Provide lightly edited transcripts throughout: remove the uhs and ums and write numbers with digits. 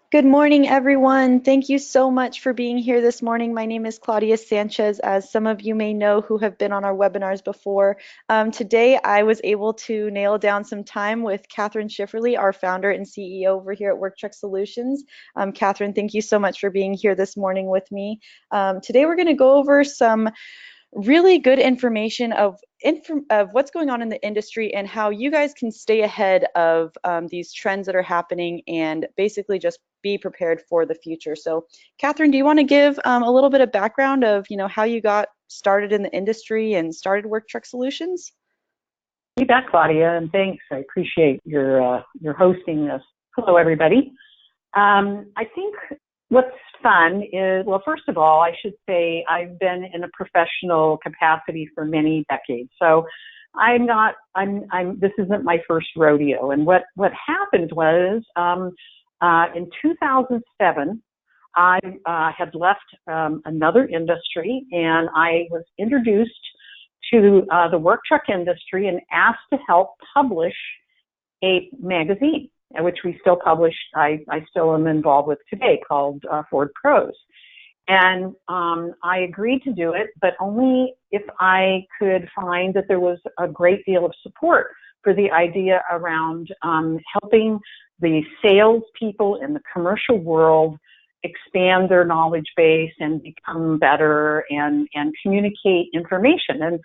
Good morning, everyone. Thank you so much for being here this morning. My name is Claudia Sanchez, as some of you may know who have been on our webinars before. Today, I was able to nail down some time with Catherine Schifferly, our founder and CEO over here at WorkTruck Solutions. Catherine, thank you so much for being here this morning with me. Today, we're going to go over some really good information of what's going on in the industry and how you guys can stay ahead of these trends that are happening and basically just be prepared for the future. So, Catherine, do you want to give a little bit of background of how you got started in the industry and started Work Truck Solutions? You bet, Claudia, and thanks. I appreciate your hosting this. Hello, everybody. I think what's fun is, well, first of all, I should say I've been in a professional capacity for many decades. So this isn't my first rodeo. And what happened was in 2007, I had left another industry, and I was introduced to the work truck industry and asked to help publish a magazine, which we still publish. I still am involved with today, called Ford Pros. And I agreed to do it, but only if I could find that there was a great deal of support for the idea around helping the salespeople in the commercial world expand their knowledge base and become better and communicate information.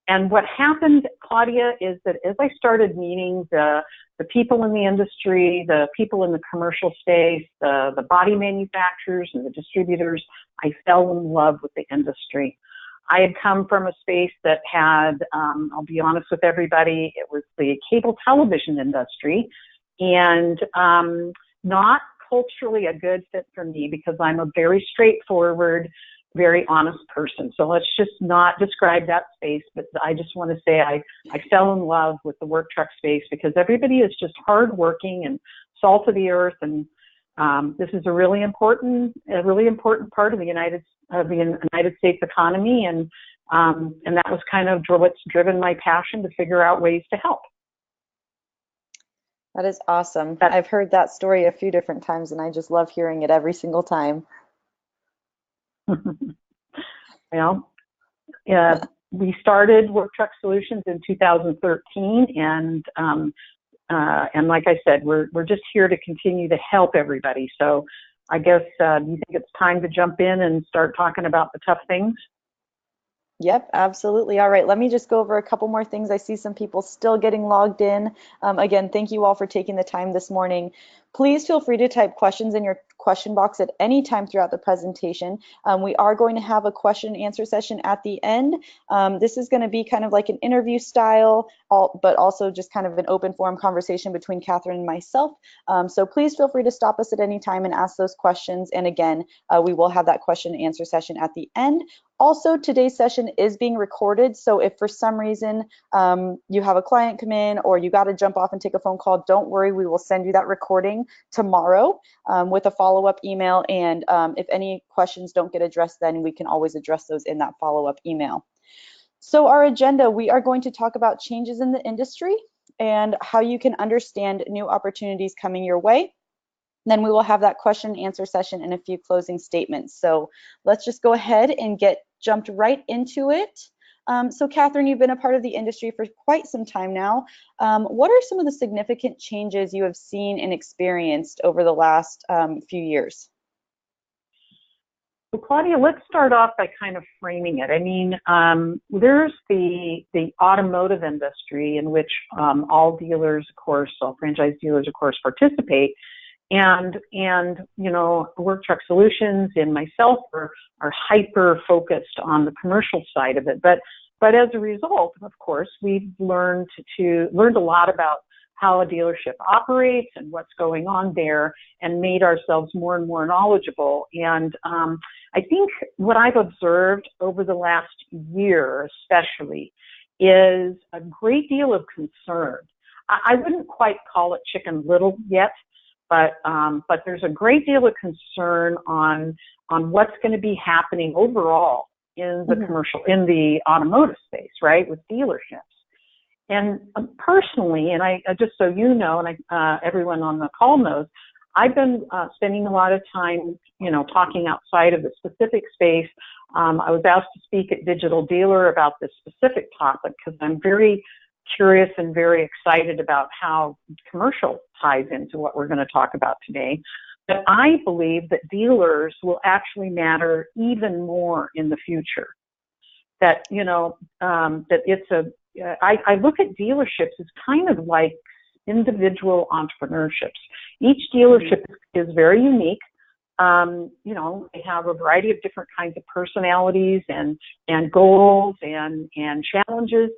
And what happened, Claudia, is that as I started meeting the people in the industry, the people in the commercial space, the body manufacturers and the distributors, I fell in love with the industry. I had come from a space that had, I'll be honest with everybody, it was the cable television industry, and not culturally a good fit for me because I'm a very straightforward, very honest person. So let's just not describe that space, but I just want to say I fell in love with the work truck space because everybody is just hardworking and salt of the earth, and this is a really important part of the United States economy, and that was kind of what's driven my passion to figure out ways to help. That is awesome. I've heard that story a few different times, and I just love hearing it every single time. Well, we started Work Truck Solutions in 2013, and like I said, we're just here to continue to help everybody. So I guess, do you think it's time to jump in and start talking about the tough things? Yep, absolutely. All right, let me just go over a couple more things. I see some people still getting logged in. Again, thank you all for taking the time this morning. Please feel free to type questions in your question box at any time throughout the presentation. We are going to have a question and answer session at the end. This is going to be kind of like an interview style, but also just kind of an open forum conversation between Catherine and myself. So please feel free to stop us at any time and ask those questions. And again, we will have that question and answer session at the end. Also, today's session is being recorded, so if for some reason you have a client come in or you got to jump off and take a phone call, don't worry, we will send you that recording tomorrow with a follow-up email, and if any questions don't get addressed, then we can always address those in that follow-up email. So our agenda, we are going to talk about changes in the industry and how you can understand new opportunities coming your way. Then we will have that question and answer session and a few closing statements. So let's just go ahead and get jumped right into it. So Catherine, you've been a part of the industry for quite some time now. What are some of the significant changes you have seen and experienced over the last few years? So Claudia, let's start off by kind of framing it. I mean, there's the automotive industry in which all dealers, of course, all franchise dealers, of course, participate. And you know, Work Truck Solutions and myself are hyper focused on the commercial side of it. But as a result, of course, we've learned a lot about how a dealership operates and what's going on there, and made ourselves more and more knowledgeable. And I think what I've observed over the last year, especially, is a great deal of concern. I wouldn't quite call it Chicken Little yet. But there's a great deal of concern on what's going to be happening overall in the in the automotive space, right, with dealerships. And personally, and I just so you know, and everyone on the call knows, I've been spending a lot of time, talking outside of the specific space. I was asked to speak at Digital Dealer about this specific topic because I'm very curious and very excited about how commercial ties into what we're going to talk about today. But I believe that dealers will actually matter even more in the future. That, that it's I look at dealerships as kind of like individual entrepreneurships. Each dealership is very unique. They have a variety of different kinds of personalities and goals and challenges.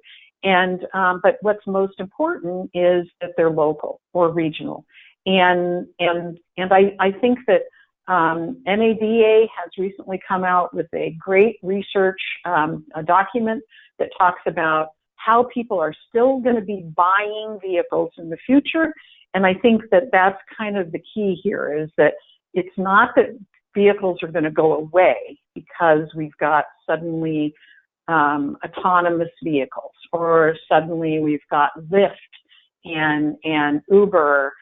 But what's most important is that they're local or regional. And I think that NADA has recently come out with a great research a document that talks about how people are still going to be buying vehicles in the future. And I think that that's kind of the key here, is that it's not that vehicles are going to go away because we've got suddenly autonomous vehicles, or suddenly we've got Lyft and Uber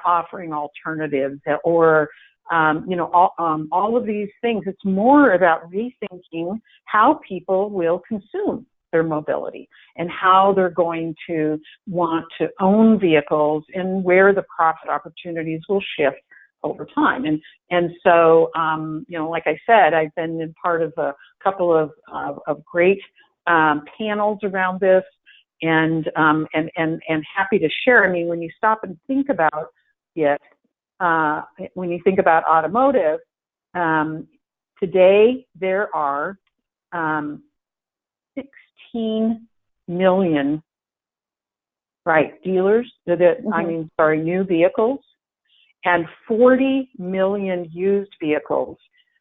offering alternatives, or all of these things. It's more about rethinking how people will consume their mobility and how they're going to want to own vehicles and where the profit opportunities will shift over time. And so, like I said, I've been in part of a couple of great panels around this, and happy to share. I mean, when you stop and think about it, when you think about automotive, today there are 16 million, dealers, new vehicles, and 40 million used vehicles,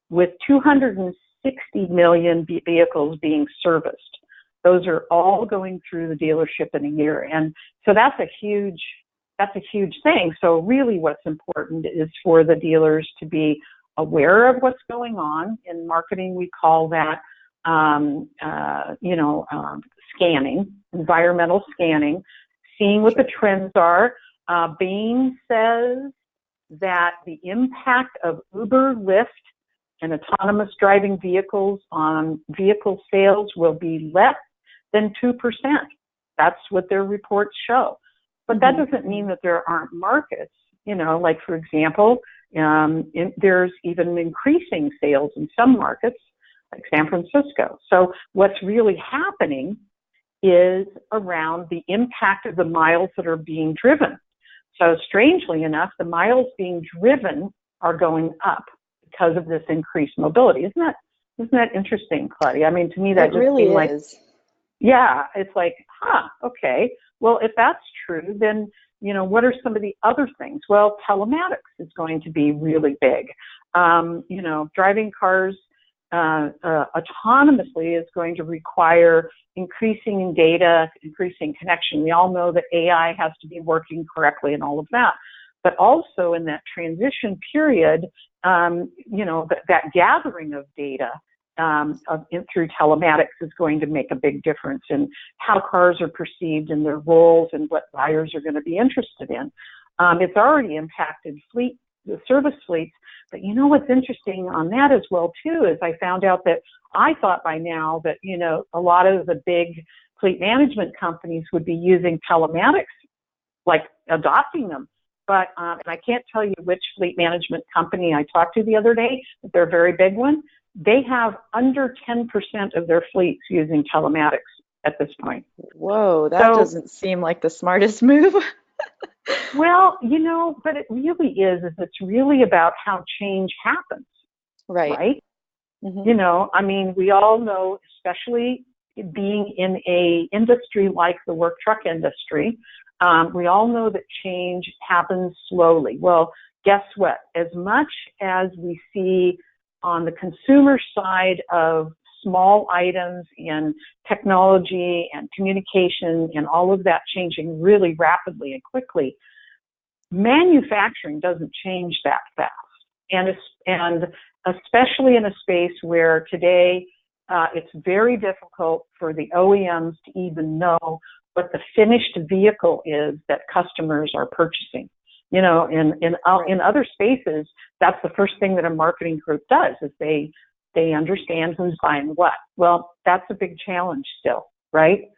with 260 million vehicles being serviced. Those are all going through the dealership in a year. And so that's a huge thing. So really what's important is for the dealers to be aware of what's going on. In marketing, we call that, scanning, environmental scanning, seeing what the trends are. Bain says that the impact of Uber, Lyft, and autonomous driving vehicles on vehicle sales will be less than 2%. That's what their reports show. But that doesn't mean that there aren't markets. Like, for example, there's even increasing sales in some markets, like San Francisco. So what's really happening is around the impact of the miles that are being driven. So strangely enough, the miles being driven are going up because of this increased mobility. Isn't that interesting, Claudia? I mean, to me, that it really seemed like, is. Yeah, it's like, okay. Well, if that's true, then, what are some of the other things? Well, telematics is going to be really big. Driving cars autonomously is going to require increasing data, increasing connection. We all know that AI has to be working correctly and all of that. But also in that transition period, that gathering of data through telematics is going to make a big difference in how cars are perceived and their roles and what buyers are going to be interested in. It's already impacted the service fleets. But what's interesting on that as well, too, is I found out that I thought by now that, a lot of the big fleet management companies would be using telematics, like adopting them. But and I can't tell you which fleet management company I talked to the other day, but they're a very big one. They have under 10% of their fleets using telematics at this point. Whoa, that doesn't seem like the smartest move. Well, but it really is. It's really about how change happens. Right? Mm-hmm. I mean, we all know, especially being in a industry like the work truck industry, we all know that change happens slowly. Well, guess what? As much as we see on the consumer side of small items and technology and communication and all of that changing really rapidly and quickly, manufacturing doesn't change that fast. And especially in a space where today it's very difficult for the OEMs to even know what the finished vehicle is that customers are purchasing. In other spaces, that's the first thing that a marketing group does is they understand who's buying what. Well, that's a big challenge still, right?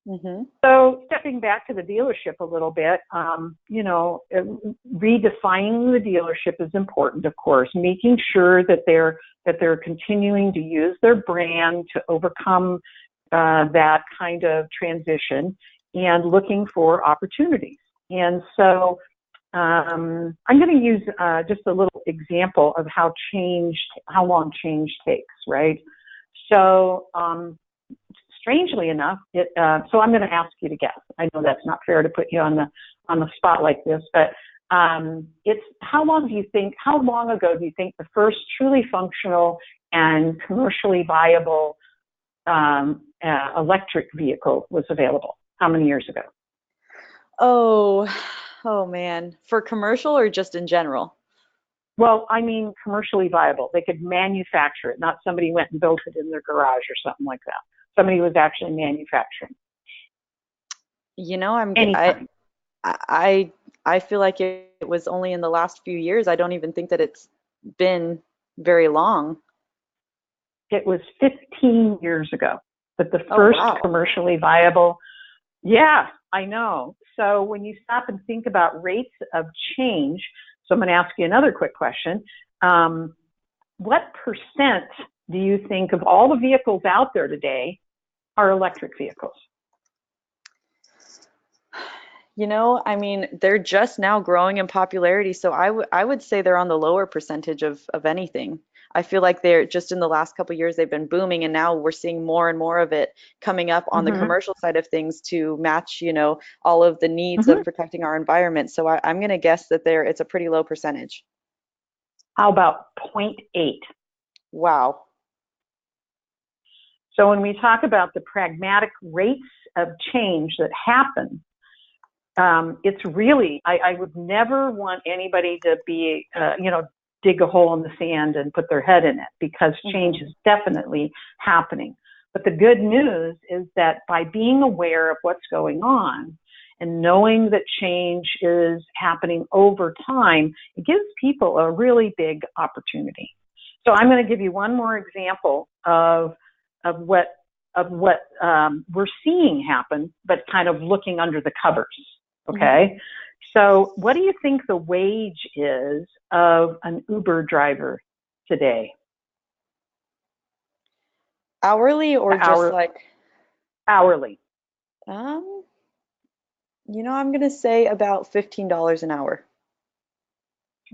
Mm-hmm. So stepping back to the dealership a little bit, redefining the dealership is important, of course, making sure that they're continuing to use their brand to overcome that kind of transition and looking for opportunities. And so I'm going to use just a little example of how long change takes, right? So strangely enough, so I'm going to ask you to guess. I know that's not fair to put you on the spot like this, but it's how long ago do you think the first truly functional and commercially viable electric vehicle was available? How many years ago? Oh man. For commercial or just in general? Well, I mean commercially viable. They could manufacture it, not somebody went and built it in their garage or something like that. Somebody was actually manufacturing. You know, I'm Anytime. I feel like it was only in the last few years. I don't even think that it's been very long. It was 15 years ago that the Oh first wow. commercially viable. Yeah, I know. So when you stop and think about rates of change, so I'm going to ask you another quick question. What percent do you think of all the vehicles out there today are electric vehicles? You know, I mean, they're just now growing in popularity, so I would say they're on the lower percentage of anything. I feel like they're just in the last couple of years they've been booming, and now we're seeing more and more of it coming up on the Mm-hmm. commercial side of things to match, all of the needs Mm-hmm. of protecting our environment. So I'm going to guess that it's a pretty low percentage. How about 0.8? Wow. So when we talk about the pragmatic rates of change that happen, it's really, I would never want anybody to be, dig a hole in the sand and put their head in it because change is definitely happening. But the good news is that by being aware of what's going on and knowing that change is happening over time, it gives people a really big opportunity. So I'm going to give you one more example of what we're seeing happen, but kind of looking under the covers. Okay. So what do you think the wage is of an Uber driver today? Hourly or just like, Hourly. um, I'm going to say about $15 an hour.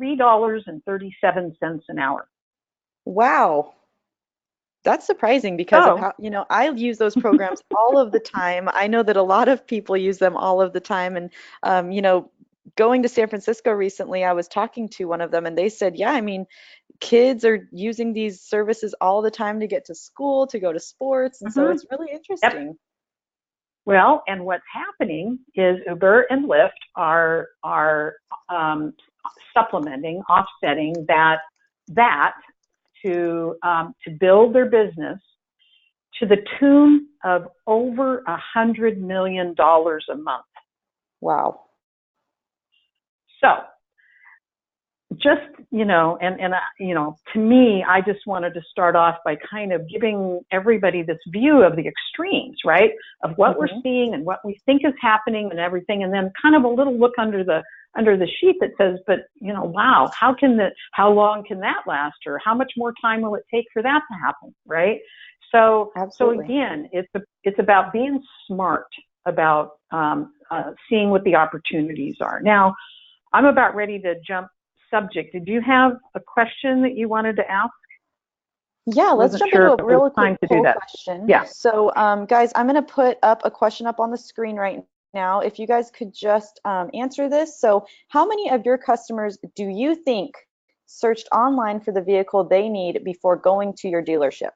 $3.37 an hour. Wow. That's surprising because of So, how, I use those programs all of the time. I know that a lot of people use them all of the time. And, going to San Francisco recently, I was talking to one of them and they said, yeah, I mean, kids are using these services all the time to get to school, to go to sports. And so mhm, it's really yep. interesting. Well, and what's happening is Uber and Lyft are supplementing, offsetting that to build their business to the tune of over $100 million a month. Wow. So just, to me, I just wanted to start off by kind of giving everybody this view of the extremes, right? Of what we're seeing and what we think is happening and everything. And then kind of a little look under the sheet that says, but, wow, how long can that last? Or how much more time will it take for that to happen? Right. So Absolutely. again, it's about being smart about seeing what the opportunities are. Now, I'm about ready to jump subject. Did you have a question that you wanted to ask? Yeah, let's Wasn't jump sure into if a it was real quick time to do poll that. question. Yeah. So, guys, I'm going to put up a question up on the screen right now. If you guys could just answer this. So, how many of your customers do you think searched online for the vehicle they need before going to your dealership?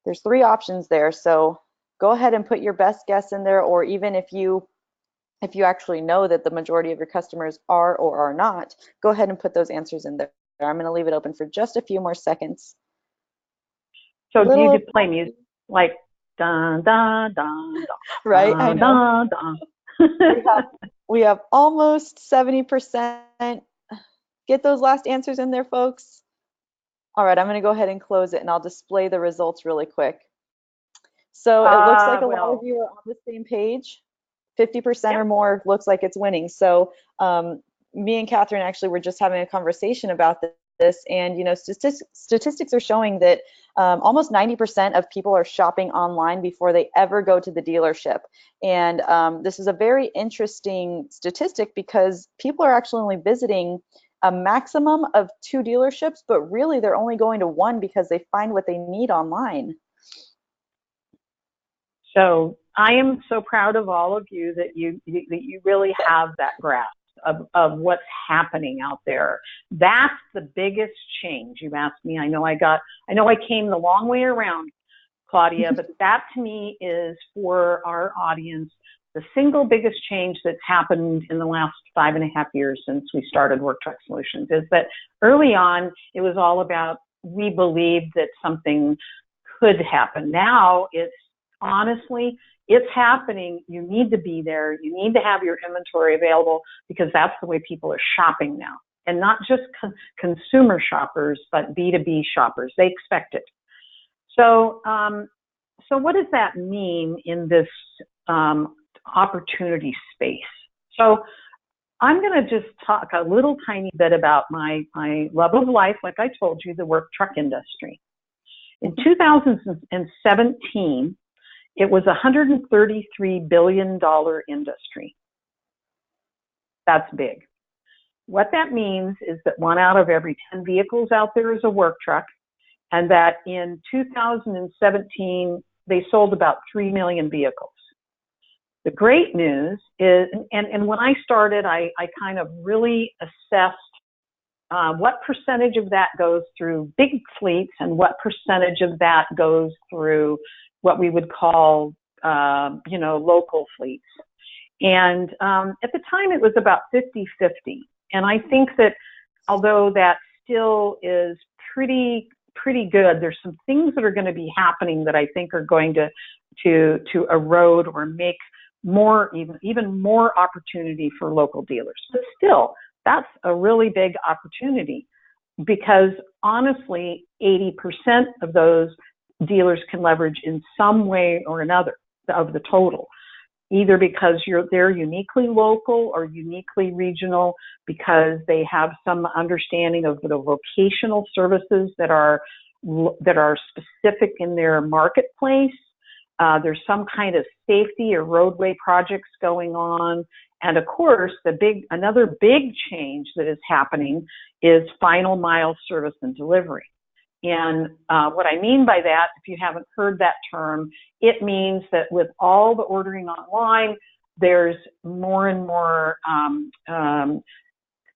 There's 3 options there. So, go ahead and put your best guess in there, or even if you actually know that the majority of your customers are or are not, go ahead and put those answers in there. I'm going to leave it open for just a few more seconds. So do you Little, just play music like dun dun dun right? I dun know. dun dun? We have We have almost 70%. Get those last answers in there, folks. All right, I'm going to go ahead and close it and I'll display the results really quick. So it looks like a lot of Well, you are on the same page. 50% yep. or more looks like it's winning. So me and Catherine actually were just having a conversation about this, and statistics are showing that almost 90% of people are shopping online before they ever go to the dealership. And this is a very interesting statistic because people are actually only visiting a maximum of 2 dealerships, but really they're only going to one because they find what they need online. So I am so proud of all of you that you really have that grasp of what's happening out there. That's the biggest change. You asked me. I know I came the long way around, Claudia, but that to me is, for our audience, the single biggest change that's happened in the last 5.5 years since we started Work Truck Solutions is that early on it was all about, we believed that something could happen. Now it's, honestly, it's happening. You need to be there. You need to have your inventory available, because that's the way people are shopping now. And not just consumer shoppers, but B2B shoppers. They expect it. So, so what does that mean in this opportunity space? So I'm going to just talk a little tiny bit about my love of life, like I told you, the work truck industry. In 2017, it was a $133 billion industry. That's big. What that means is that 1 out of every 10 vehicles out there is a work truck, and that in 2017, they sold about 3 million vehicles. The great news is, and when I started, I kind of really assessed what percentage of that goes through big fleets and what percentage of that goes through what we would call, local fleets. And at the time, it was about 50-50. And I think that although that still is pretty good, there's some things that are going to be happening that I think are going to erode or make more, even more opportunity for local dealers. But still, that's a really big opportunity, because honestly, 80% of those dealers can leverage in some way or another of the total, either because they're uniquely local or uniquely regional, because they have some understanding of the vocational services that are specific in their marketplace. There's some kind of safety or roadway projects going on. And of course, another big change that is happening is final mile service and delivery. And what I mean by that, if you haven't heard that term, it means that with all the ordering online, there's more and more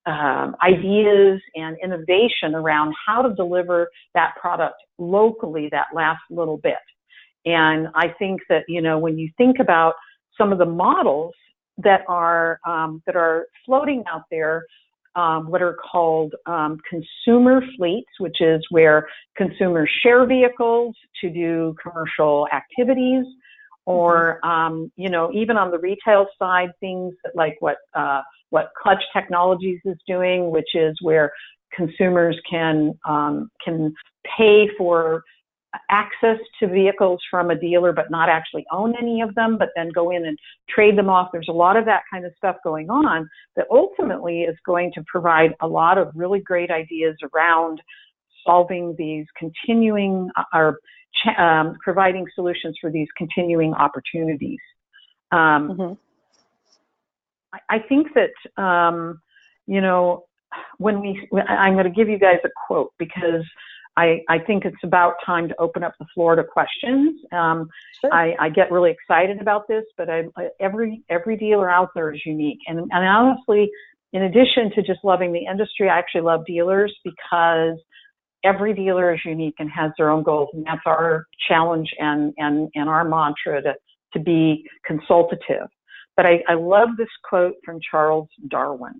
ideas and innovation around how to deliver that product locally that last little bit. And I think that, when you think about some of the models that are floating out there, what are called consumer fleets, which is where consumers share vehicles to do commercial activities, or even on the retail side, things like what Clutch Technologies is doing, which is where consumers can pay for access to vehicles from a dealer but not actually own any of them, but then go in and trade them off. There's a lot of that kind of stuff going on that ultimately is going to provide a lot of really great ideas around solving these continuing providing solutions for these continuing opportunities. I think that I'm going to give you guys a quote, because I think it's about time to open up the floor to questions. Sure. I get really excited about this, but every dealer out there is unique. And honestly, in addition to just loving the industry, I actually love dealers, because every dealer is unique and has their own goals. And that's our challenge and our mantra, to be consultative. But I love this quote from Charles Darwin.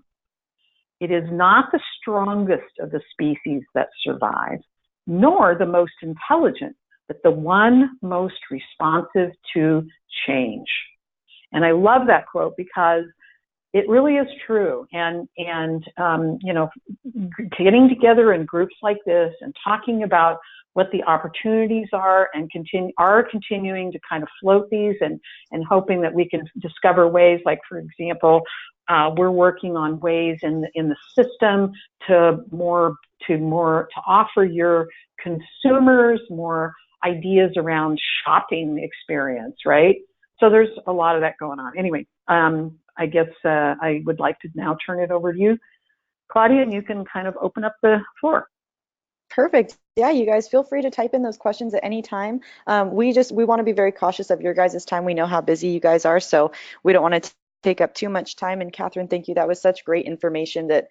It is not the strongest of the species that survive, nor the most intelligent, but the one most responsive to change. And I love that quote, because it really is true. And you know, getting together in groups like this and talking about what the opportunities are and continuing to kind of float these and hoping that we can discover ways, like, for example, we're working on ways in the system to offer your consumers more ideas around shopping experience, right? So there's a lot of that going on. Anyway, I guess I would like to now turn it over to you, Claudia, and you can kind of open up the floor. Perfect. Yeah, you guys feel free to type in those questions at any time. We want to be very cautious of your guys' time. We know how busy you guys are, so we don't want to take up too much time. And Catherine, thank you. That was such great information that,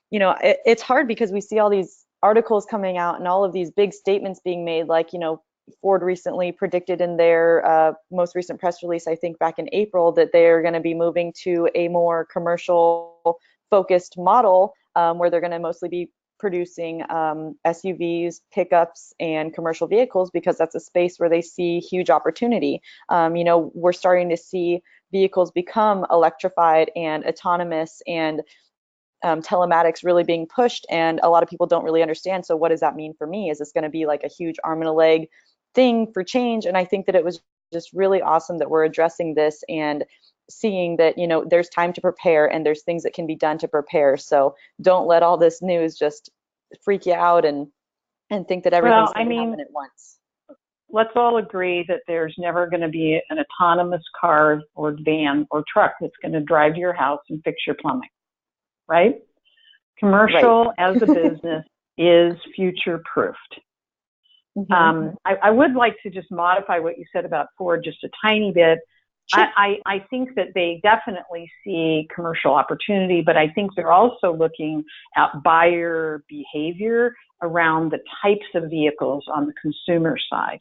you know, it's hard because we see all these articles coming out and all of these big statements being made, like, you know, Ford recently predicted in their most recent press release, I think back in April, that they're going to be moving to a more commercial focused model where they're going to mostly be producing SUVs, pickups, and commercial vehicles, because that's a space where they see huge opportunity. You know, we're starting to see vehicles become electrified and autonomous, and telematics really being pushed, and a lot of people don't really understand. So what does that mean for me? Is this going to be like a huge arm and a leg thing for change? And I think that it was just really awesome that we're addressing this and seeing that, you know, there's time to prepare and there's things that can be done to prepare. So don't let all this news just freak you out and think that everything's going to happen at once. Let's all agree that there's never going to be an autonomous car or van or truck that's going to drive to your house and fix your plumbing, right? Commercial as a business is future-proofed. Mm-hmm. I would like to just modify what you said about Ford just a tiny bit. Sure. I think that they definitely see commercial opportunity, but I think they're also looking at buyer behavior around the types of vehicles on the consumer side.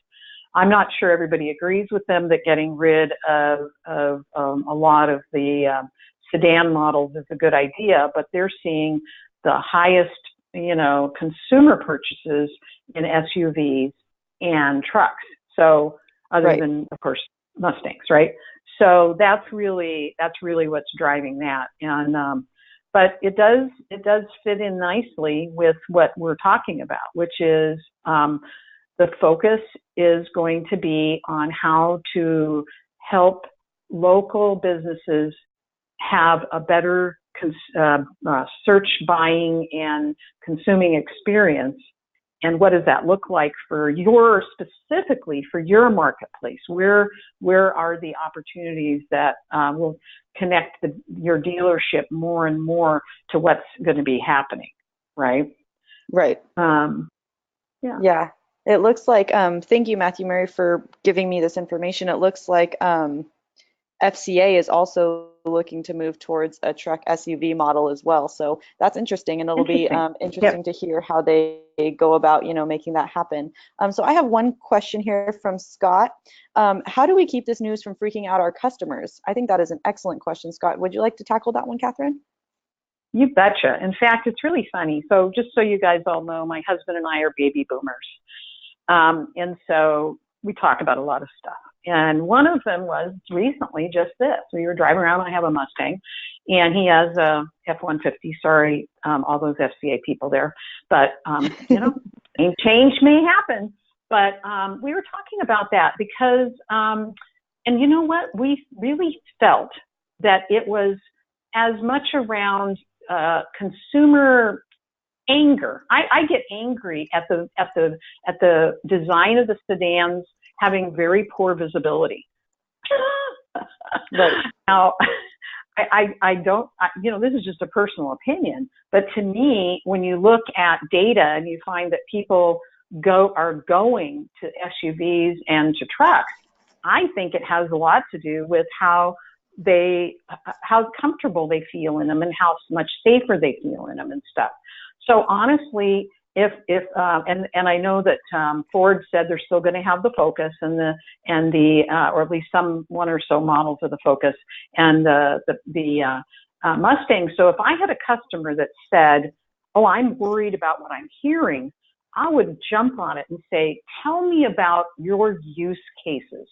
I'm not sure everybody agrees with them that getting rid of a lot of the sedan models is a good idea, but they're seeing the highest, you know, consumer purchases in SUVs and trucks. So other than, of course, Mustangs, right? So that's really what's driving that. And but it does fit in nicely with what we're talking about, which is the focus is going to be on how to help local businesses have a better search, buying, and consuming experience. And what does that look like for specifically for your marketplace? Where are the opportunities that will connect your dealership more and more to what's going to be happening, right? Right. Yeah. It looks like, thank you, Matthew Murray, for giving me this information. It looks like FCA is also looking to move towards a truck SUV model as well. So that's interesting, and it'll be interesting to hear how they go about, you know, making that happen. So I have one question here from Scott. How do we keep this news from freaking out our customers? I think that is an excellent question, Scott. Would you like to tackle that one, Catherine? You betcha. In fact, it's really funny. So just so you guys all know, my husband and I are baby boomers. And so we talk about a lot of stuff. And one of them was recently just this. We were driving around. I have a Mustang, and he has a F-150. Sorry, all those FCA people there. But, you know, change may happen. But we were talking about that because, and you know what? We really felt that it was as much around consumer anger. I get angry at the design of the sedans having very poor visibility. Right. Now, I don't, you know, this is just a personal opinion, but to me, when you look at data and you find that people are going to SUVs and to trucks, I think it has a lot to do with how comfortable they feel in them and how much safer they feel in them and stuff. So honestly, and I know that Ford said they're still going to have the Focus and the or at least one or so models of the Focus and the Mustang. So if I had a customer that said, "Oh, I'm worried about what I'm hearing," I would jump on it and say, "Tell me about your use cases.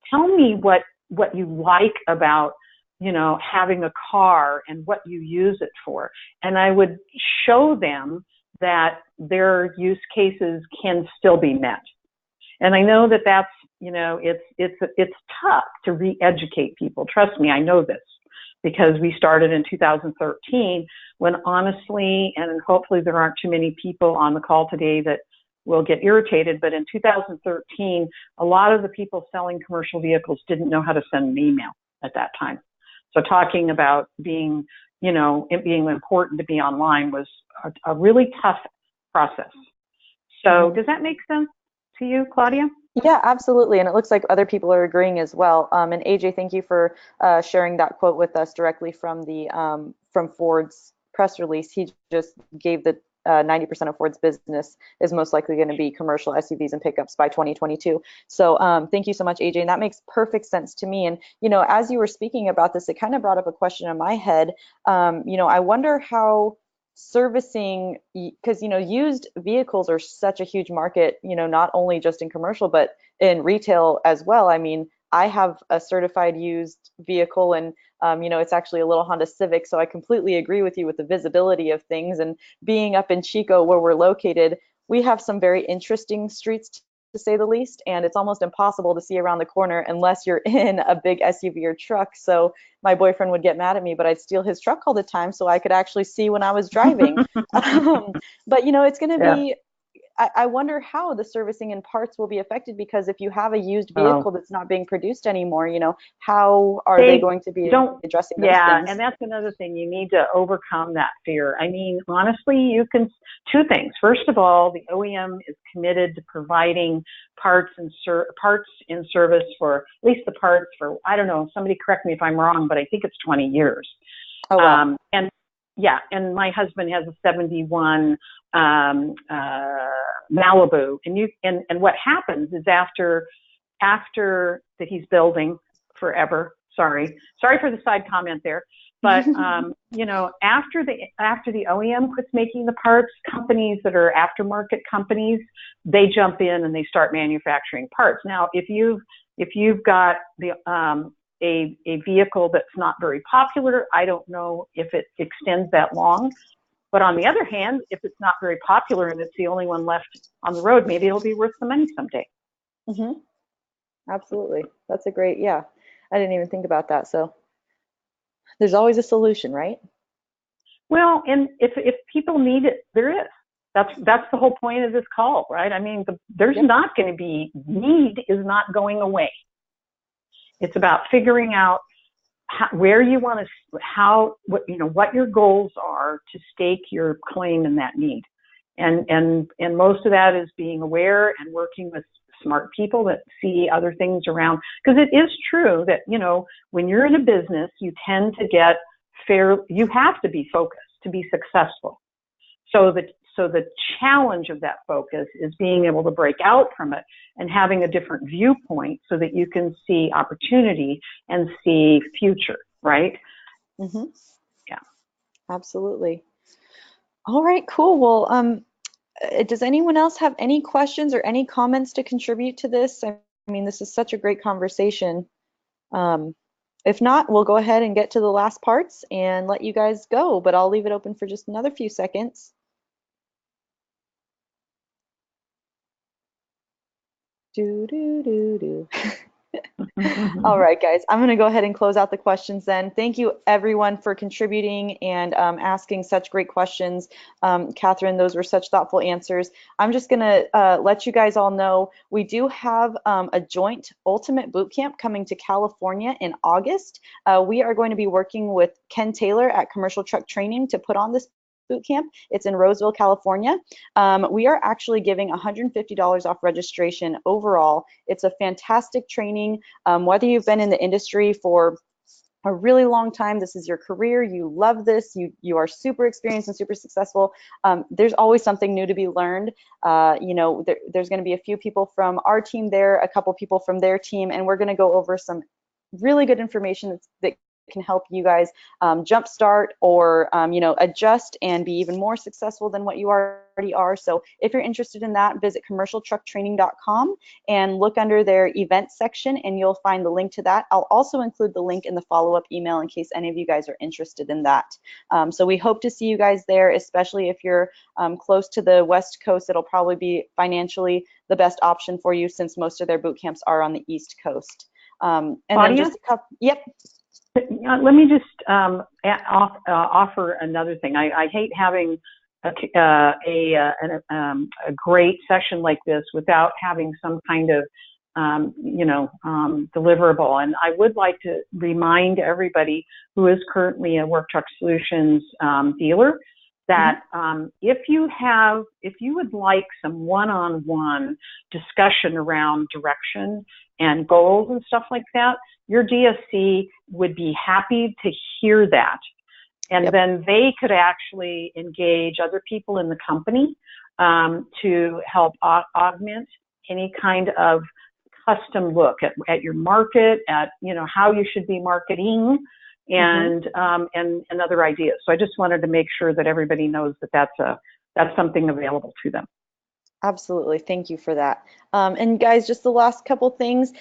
Tell me what you like about having a car and what you use it for. And I would show them that their use cases can still be met. And I know that that's, it's tough to re-educate people. Trust me, I know this, because we started in 2013 when honestly, and hopefully there aren't too many people on the call today that will get irritated, but in 2013, a lot of the people selling commercial vehicles didn't know how to send an email at that time. So talking about being, it being important to be online was a really tough process. So does that make sense to you, Claudia? Yeah, absolutely. And it looks like other people are agreeing as well. And AJ, thank you for sharing that quote with us directly from the from Ford's press release. He just gave the 90% of Ford's business is most likely going to be commercial SUVs and pickups by 2022. So thank you so much, AJ. And that makes perfect sense to me. And, as you were speaking about this, it kind of brought up a question in my head. I wonder how servicing, because used vehicles are such a huge market, not only just in commercial but in retail as well. I mean, I have a certified used vehicle, and it's actually a little Honda Civic, so I completely agree with you with the visibility of things. And being up in Chico where we're located, we have some very interesting streets, to say the least, and it's almost impossible to see around the corner unless you're in a big SUV or truck. So my boyfriend would get mad at me, but I'd steal his truck all the time so I could actually see when I was driving. But it's going to be, I wonder how the servicing and parts will be affected, because if you have a used vehicle that's not being produced anymore, how are they going to be addressing those things? And that's another thing. You need to overcome that fear. I mean, honestly, two things. First of all, the OEM is committed to providing parts in service for, at least the parts for, I don't know, somebody correct me if I'm wrong, but I think it's 20 years. Oh, wow. And my husband has a 71 Malibu, and what happens is after that he's building forever. Sorry for the side comment there, but after the OEM quits making the parts, companies that are aftermarket companies, they jump in and they start manufacturing parts. Now, if you've got a vehicle that's not very popular, I don't know if it extends that long. But on the other hand, if it's not very popular and it's the only one left on the road, maybe it'll be worth the money someday. Absolutely. That's a great, I didn't even think about that. So there's always a solution, right? Well, and if people need it, there is. That's the whole point of this call, right? I mean, there's not going to be, need is not going away. It's about figuring out where you want to, what your goals are to stake your claim in that need. And most of that is being aware and working with smart people that see other things around. Because it is true that, when you're in a business, you tend to get you have to be focused to be successful. So the challenge of that focus is being able to break out from it and having a different viewpoint so that you can see opportunity and see future, right? Yeah. Absolutely. All right, cool. Well, does anyone else have any questions or any comments to contribute to this? I mean, this is such a great conversation. If not, we'll go ahead and get to the last parts and let you guys go, but I'll leave it open for just another few seconds. All right, guys, I'm going to go ahead and close out the questions then. Thank you, everyone, for contributing and asking such great questions. Catherine, those were such thoughtful answers. I'm just going to let you guys all know we do have a joint Ultimate Bootcamp coming to California in August. We are going to be working with Ken Taylor at Commercial Truck Training to put on this Bootcamp. It's in Roseville, California. We are actually giving $150 off registration overall. It's a fantastic training. Whether you've been in the industry for a really long time, this is your career, you love this, you are super experienced and super successful, there's always something new to be learned. There's going to be a few people from our team there, a couple people from their team, and we're going to go over some really good information that can help you guys jumpstart or adjust and be even more successful than what you are already are. So if you're interested in that, visit commercialtrucktraining.com and look under their events section and you'll find the link to that. I'll also include the link in the follow-up email in case any of you guys are interested in that. So we hope to see you guys there, especially if you're close to the West Coast. It'll probably be financially the best option for you since most of their boot camps are on the East Coast. And Claudia? then just a couple, yep. Let me just offer another thing. I hate having a great session like this without having some kind of deliverable. And I would like to remind everybody who is currently a Work Truck Solutions dealer that if you would like some one-on-one discussion around direction and goals and stuff like that, your DSC would be happy to hear that. And then they could actually engage other people in the company to help augment any kind of custom look at your market, at how you should be marketing, and other ideas. So I just wanted to make sure that everybody knows that that's something available to them. Absolutely. Thank you for that. And guys, just the last couple things,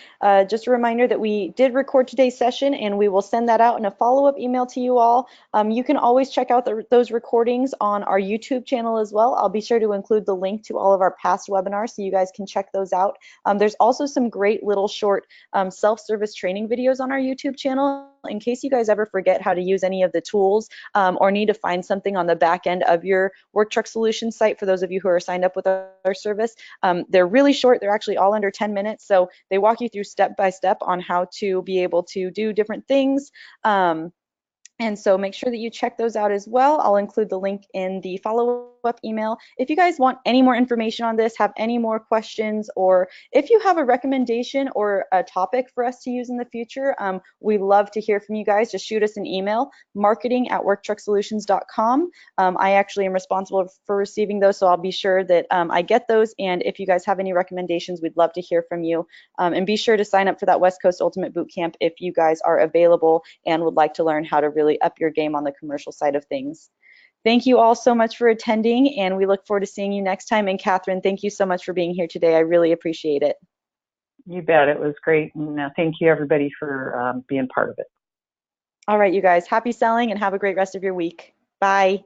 just a reminder that we did record today's session and we will send that out in a follow-up email to you all. You can always check out those recordings on our YouTube channel as well. I'll be sure to include the link to all of our past webinars so you guys can check those out. There's also some great little short self-service training videos on our YouTube channel in case you guys ever forget how to use any of the tools or need to find something on the back end of your Work Truck Solutions site. For those of you who are signed up with our service, they're really short. They're actually all under 10 minutes. So they walk you through step by step on how to be able to do different things. And so make sure that you check those out as well. I'll include the link in the follow-up email. If you guys want any more information on this, have any more questions, or if you have a recommendation or a topic for us to use in the future, we love to hear from you guys. Just shoot us an email, marketing@worktrucksolutions.com. I actually am responsible for receiving those, so I'll be sure that I get those. And if you guys have any recommendations, we'd love to hear from you. And be sure to sign up for that West Coast Ultimate Bootcamp if you guys are available and would like to learn how to really up your game on the commercial side of things. Thank you all so much for attending, and we look forward to seeing you next time. And Catherine, thank you so much for being here today. I really appreciate it. You bet. It was great. And thank you, everybody, for being part of it. All right, you guys. Happy selling and have a great rest of your week. Bye.